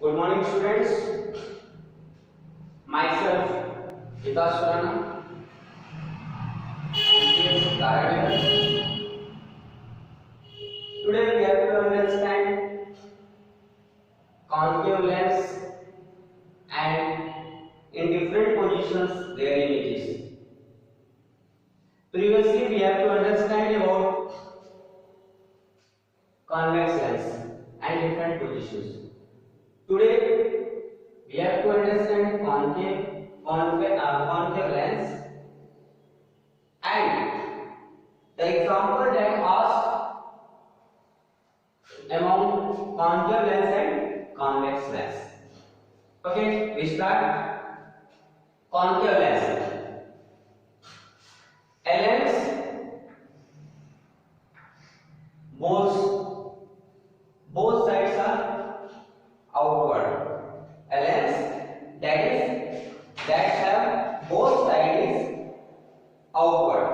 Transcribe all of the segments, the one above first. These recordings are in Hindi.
Good morning, students. Myself, Vikas Surana, and today we have to understand concave lens and in different positions their images. Previously, we have to understand about convex lens and different positions. Today, we have to understand concave lens and the example that asked among concave lens and convex lens. Okay, we start. Concave lens. A lens both sides are outward. A lens that have both sides outward.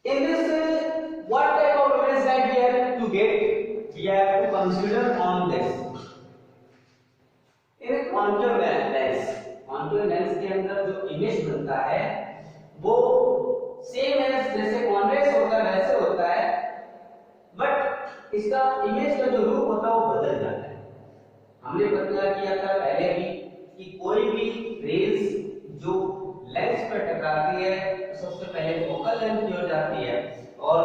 In this, what type of image that we have to get? We have to consider on this. In a concave lens के अंदर जो इमेज बनता है वो सेम एज जैसे कॉन्वेक्स होता है वैसे होता है, बट इसका इमेज का जो रूप होता है वो बदल जाता है। हमने बतला किया था पहले भी कि कोई भी रेज जो लेंस पर टकराती है तो सबसे पहले फोकल लेंथ की ओर जाती है और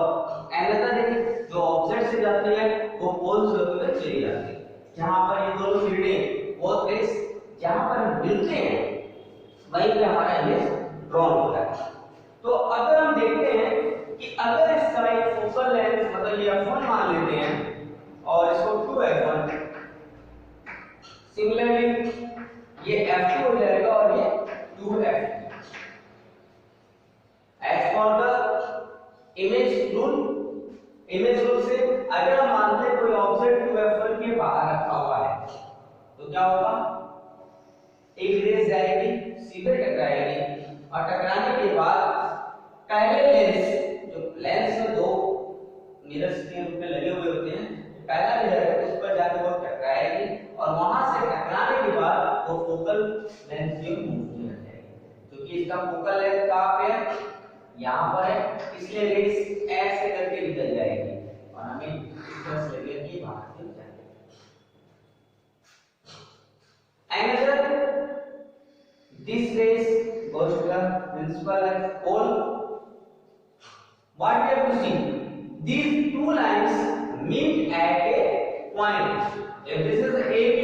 अनदर रे जो ऑब्जेक्ट से जाती है वो पोल्स होते हुए चली जाती है। जहां पर ये दोनों किरणें वो रेज जहां पर मिलते हैं वहीं पे हमारा इमेज ड्रॉन होता है। तो अगर हम देखते हैं कि अगर इसका एक फोकल लेंथ मतलब ये f1 मान लेते हैं और इसको 2f1, सिमिलरली ये f2 हो जाएगा और ये 2f2। As for the image rule से अगर हम मानते हैं कोई ऑब्जेक्ट 2f1 के बाहर रखा हुआ है तो क्या होगा? एक रेज जाएगी, सीधे टकराएगी और टकराने के बाद पहले लेंस में दो मिरर्स के रूप में लगे हुए होते हैं। पहला मिरर है उस पर जाकर वो टकराएगी और वहां से टकराने के बाद वो फोकल लेंथ की ओर मूव किया जाएगी, क्योंकि इसका फोकल लेंथ कहां पे है? यहां पर है, इसलिए रेज ऐसे करके निकल जाएगी और हमें इस तरह से लगेगा कि बाहर से जाएगी। This rays goes to the principal pole. What we have to see? These two lines meet at a point. If this is AB,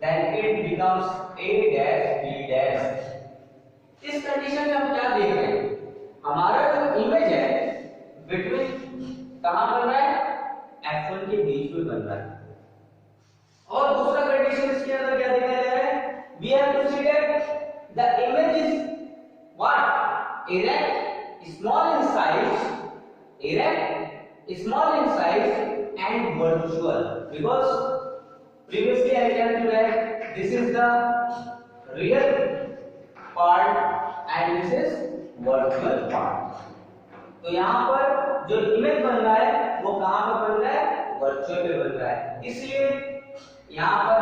then it becomes A dash B dash. इस कंडीशन में हम क्या देख रहे हैं? हमारा जो इमेज है बिटवीन कहां बन रहा है? F1 के बीच में बन रहा है। और दूसरा कंडीशन इसके अंदर क्या देखा जा रहा है? We have to see that the image is what? Erect, small in size and virtual, because previously I told you that this is the real part and this is virtual part. तो यहाँ पर जो इमेज बन रहा है वो कहाँ पर बन रहा है? वर्चुअल पे बन रहा है। इसलिए यहाँ पर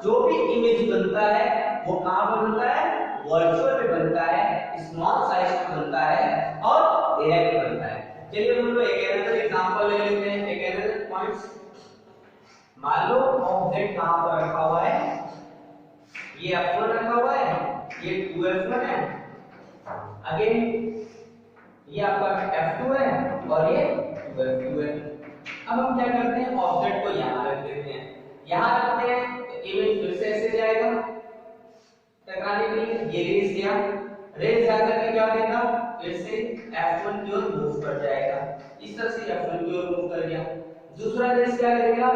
जो भी इमेज बनता है वो कहाँ पर बनता है? वर्चुअल पे बनता है, स्मॉल साइज पे बनता है और डायरेक्ट बनता है। चलिए हम लोग एक अनदर एग्जांपल ले लेते हैं, एक अनदर पॉइंट्स। मान लो ऑब्जेक्ट कहां पर रखा हुआ है? ये f1 रखा हुआ है, ये 2f1 है, अगेन ये आपका f2 है और ये 2f2 है। अब हम क्या करते हैं? ऑब्जेक्ट को यहां रख देते हैं। यहां रखते हैं तो इमेज फिर से ऐसे जाएगा टकराने के लिए। ये रेज जाकर के क्या देगा? फिर से f1 की ओर मूव कर जाएगा। इस तरह से f1 की ओर मूव कर गया। दूसरा रेज क्या करेगा?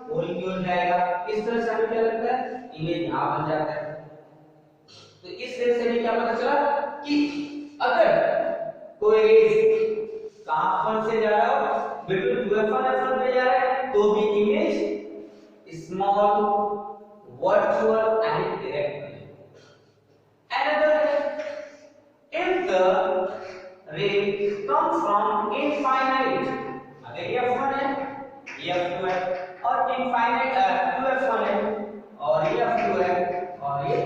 पोल की ओर जाएगा। इस तरह से हमें क्या लगता है? इमेज यहां बन जाता है। तो इस रेज से हमें क्या पता चला कि अगर कोई रेज कहां पर से जा रहा हो? बिल्कुल 2f1 f1 पे जा रहा है तो भी image small, virtual and direct. Another, if the ray comes from infinite, अगर ये f1 है, ये f2 है और इनफाइनाइट 2f1 है और ये f2 है और ये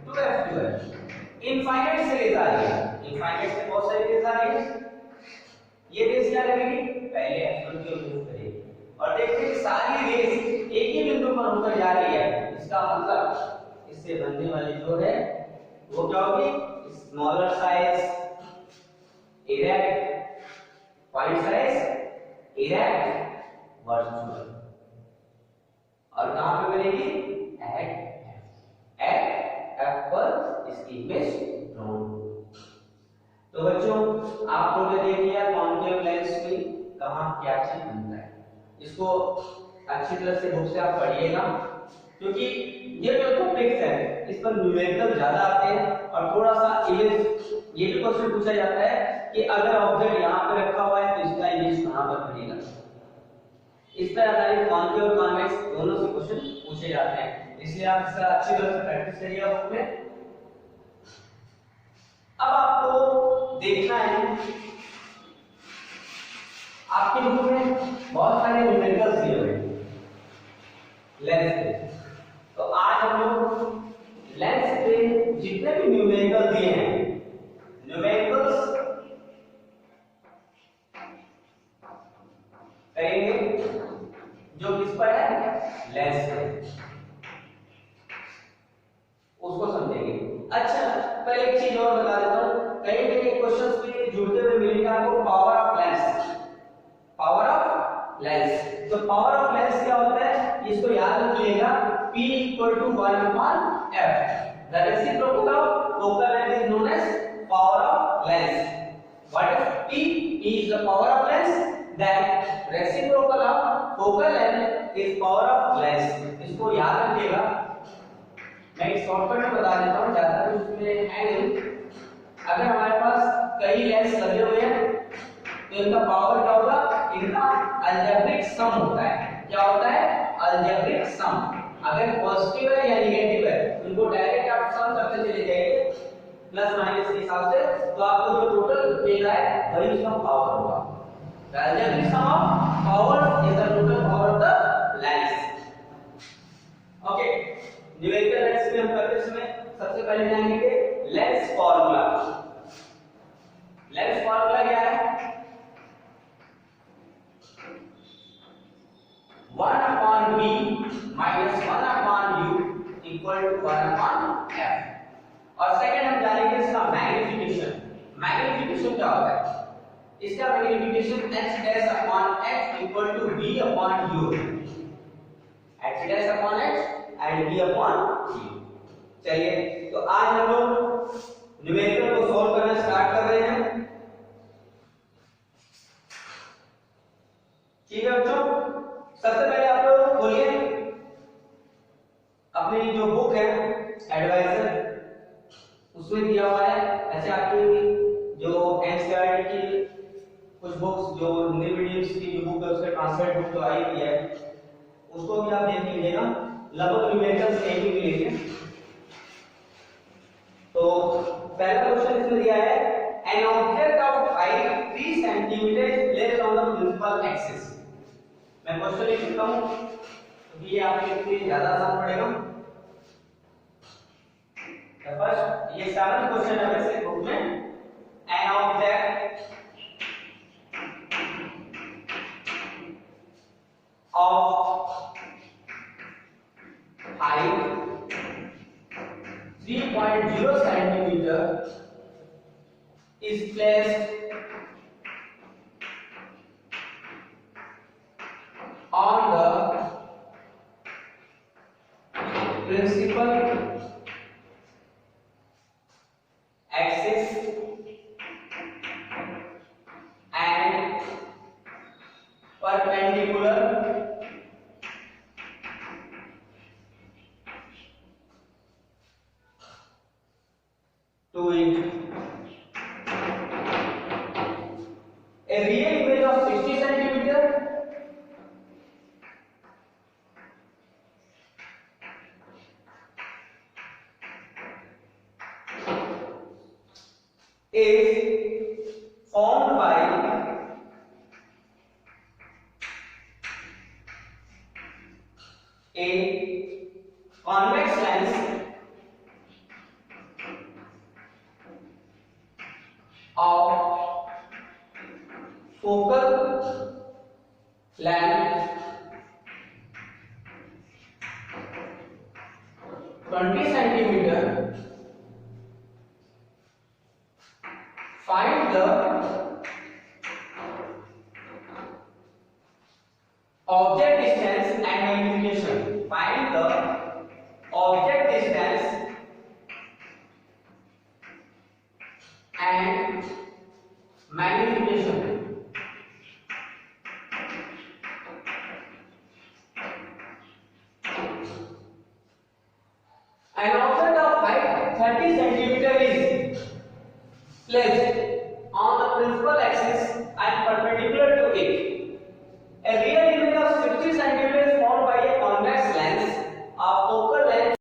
2f2 है। इनफाइनाइट से रेज आ रही है, इनफाइनाइट से बहुत सारी रेज आ रही है। ये रेज क्या करेगी, पहले f1 की ओर मूव करेगी और देखते हैं सारी रेज एक ही बिंदु पर होकर जा रही है। इसका मतलब इससे बनने वाली जो है वो क्या होगी, smaller size erect, wide size erect virtual. और कहां पे बनेगी, एट एफ पर इसकी इमेज ड्रॉन। तो बच्चों आप लोगों ने देख लिया कॉन्केव लेंस में कहां क्या चीज बनता है। इसको अच्छी तरह से बुक से आप पढ़िएगा क्योंकि ये जो टॉपिक्स है इस पर न्यूमेरिकल ज्यादा आते हैं और थोड़ा सा इमेज ये भी क्वेश्चन पूछा जाता है कि अगर ऑब्जेक्ट यहां पे रखा हुआ है तो इसका इमेज कहां पर बनेगा। इस पर आधारित कॉन्केव और कॉन्वेक्स दोनों से क्वेश्चन पूछे जाते हैं, इसलिए आप इसका अच्छी तरह से प्रैक्टिस करिएगा बुक में। अब आपको देखना है आपके बुक में बहुत सारे न्यूमेरिकल्स दिए हुए हैं लेंस पे। तो आज हम लोग लेंस पे जितने भी न्यूमेरिकल दिए हैं, न्यूमेरिकल्स करेंगे जो किस पर है, लेंस पे, उसको समझेंगे। अच्छा पहले एक चीज और बता देता हूं, कहीं कहीं क्वेश्चंस पे जुड़ते हुए मिलेगा आपको power of lens. Power of lens, तो पावर ऑफ लेंस क्या होता है इसको याद रखिएगा, P = 1/f। The reciprocal of focal length is known as power of lens. What is P? P is the power of lens. Then reciprocal of focal length is power of lens. इसको याद रखिएगा। मैं एक शॉर्टकट में बता देता हूँ, ज्यादा कुछ उसमें है नहीं। अगर हमारे पास कई लेंस लगे हुए हैं तो इनका पावर क्या होगा, इनका अलजेब्रिक सम होता है। क्या होता है, अलजेब्रिक सम। अगर पॉजिटिव है या नेगेटिव है उनको डायरेक्ट आप सम करते चले जाइए प्लस माइनस के हिसाब से, तो आपको जो टोटल मिल रहा है वही उसका पावर होगा। The algebraic sum of power is the total power of the lens. Okay, numerical lens में हम करते समय सबसे पहले जानेंगे लेंस फॉर्मूला। लेंस फॉर्मूला क्या है, 1/b minus 1/u equal to 1/f। और सेकंड हम जानेंगे इसका मैग्नीफिकेशन। मैग्नीफिकेशन क्या होता है, इसका magnification h'/h equal to v/u, h'/h and v/u। चलिए तो आज हम लोग न्यूमेरिकल को सॉल्व करना स्टार्ट कर रहे हैं। ठीक है बच्चों, सबसे पहले आप लोग खोलिए अपनी जो बुक है एडवाइजर, उसमें दिया हुआ है। अच्छा आपकी जो एनसीईआरटी की कुछ बुक्स जो हिंदी मीडियम की जो बुक है उसका ट्रांसलेट बुक जो आई हुई है उसको भी आप देख लीजिएगा, लगभग न्यूमेरिकल से एक ही मिलेंगे। तो पहला क्वेश्चन इसमें दिया है, an object of height 3 centimetre is placed on the principal axis. मैं क्वेश्चन लिख देता हूं क्योंकि ये आपके लिए ज्यादा आसान पड़ेगा। फर्स्ट ये 7 क्वेश्चन है वैसे बुक में, an object of height 3.0 centimeter is placed on the principal axis and perpendicular to it. A real image of 60 centimeter is formed by A convex lens of focal length 20 centimeter. Find the object distance and magnification. Find the object distance and magnification. An object of height 30 centimeter is placed